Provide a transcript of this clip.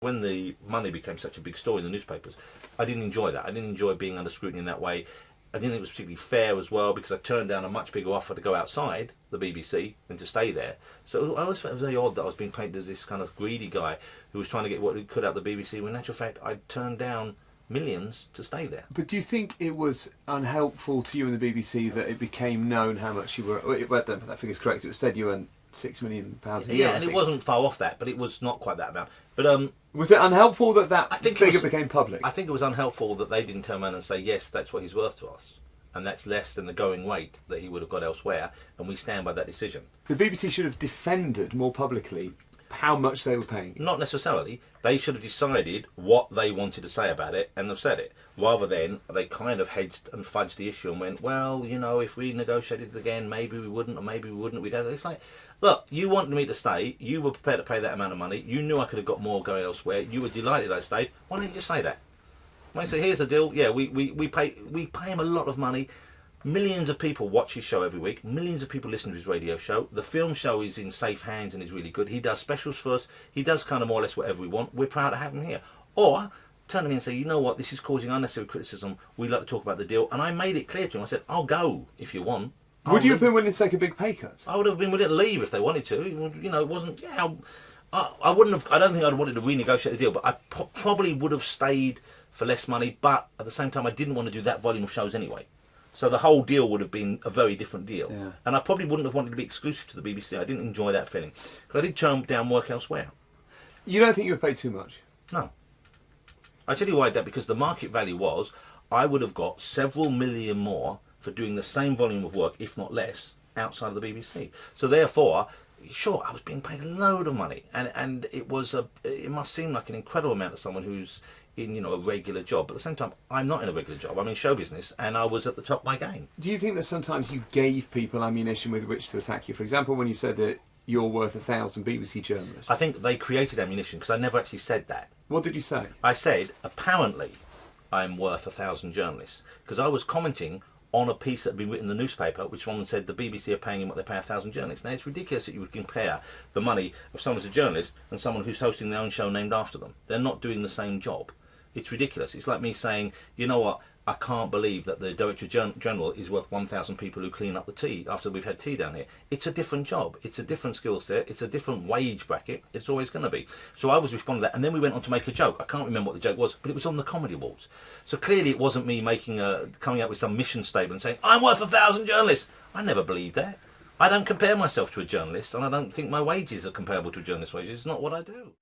When the money became such a big story in the newspapers, I didn't enjoy that. I didn't enjoy being under scrutiny in that way. I didn't think it was particularly fair as well, because I turned down a much bigger offer to go outside the BBC than to stay there. So I always felt it was very odd that I was being painted as this kind of greedy guy who was trying to get what he could out of the BBC, when in actual fact I turned down millions to stay there. But do you think it was unhelpful to you in the BBC that it became known how much you were... Well, I don't know if that figure's correct. It was said you earned £6 million a year. Yeah, and it wasn't far off that, but it was not quite that amount. But was it unhelpful that that figure became public? I think it was unhelpful that they didn't turn around and say, yes, that's what he's worth to us, and that's less than the going rate that he would have got elsewhere, and we stand by that decision. The BBC should have defended more publicly how much they were paying. Not necessarily. They should have decided what they wanted to say about it and have said it, rather than they kind of hedged and fudged the issue and went, well, you know, if we negotiated it again, maybe we wouldn't, or maybe we wouldn't. It's like, look, you wanted me to stay, you were prepared to pay that amount of money, you knew I could have got more going elsewhere, you were delighted I stayed, why don't you just say that? Why don't you say, here's the deal, yeah, we pay him a lot of money, millions of people watch his show every week, millions of people listen to his radio show, the film show is in safe hands and is really good, he does specials for us, he does kind of more or less whatever we want, we're proud to have him here. Or turn to me and say, you know what, this is causing unnecessary criticism, we'd like to talk about the deal, and I made it clear to him, I said, I'll go if you want. Would you have been willing to take a big pay cut? I would have been willing to leave if they wanted to. You know, it wasn't. Yeah, I wouldn't have. I don't think I'd have wanted to renegotiate the deal, but I probably would have stayed for less money. But at the same time, I didn't want to do that volume of shows anyway. So the whole deal would have been a very different deal. Yeah. And I probably wouldn't have wanted to be exclusive to the BBC. I didn't enjoy that feeling, because I did turn down work elsewhere. You don't think you were paid too much? No. I tell you why that, because the market value was, I would have got several million more for doing the same volume of work, if not less, outside of the BBC. So therefore, sure, I was being paid a load of money, and it was it must seem like an incredible amount to someone who's in, you know, a regular job. But at the same time, I'm not in a regular job. I'm in show business, and I was at the top of my game. Do you think that sometimes you gave people ammunition with which to attack you? For example, when you said that you're worth 1,000 BBC journalists. I think they created ammunition, because I never actually said that. What did you say? I said, apparently, I'm worth 1,000 journalists, because I was commenting on a piece that had been written in the newspaper, which one said the BBC are paying him what they pay 1,000 journalists. Now, it's ridiculous that you would compare the money of someone who's a journalist and someone who's hosting their own show named after them. They're not doing the same job. It's ridiculous. It's like me saying, you know what, I can't believe that the Director General is worth 1,000 people who clean up the tea after we've had tea down here. It's a different job. It's a different skill set. It's a different wage bracket. It's always going to be. So I was responding to that, and then we went on to make a joke. I can't remember what the joke was, but it was on the Comedy Awards. So clearly it wasn't me coming up with some mission statement saying, I'm worth 1,000 journalists. I never believed that. I don't compare myself to a journalist, and I don't think my wages are comparable to a journalist's wages. It's not what I do.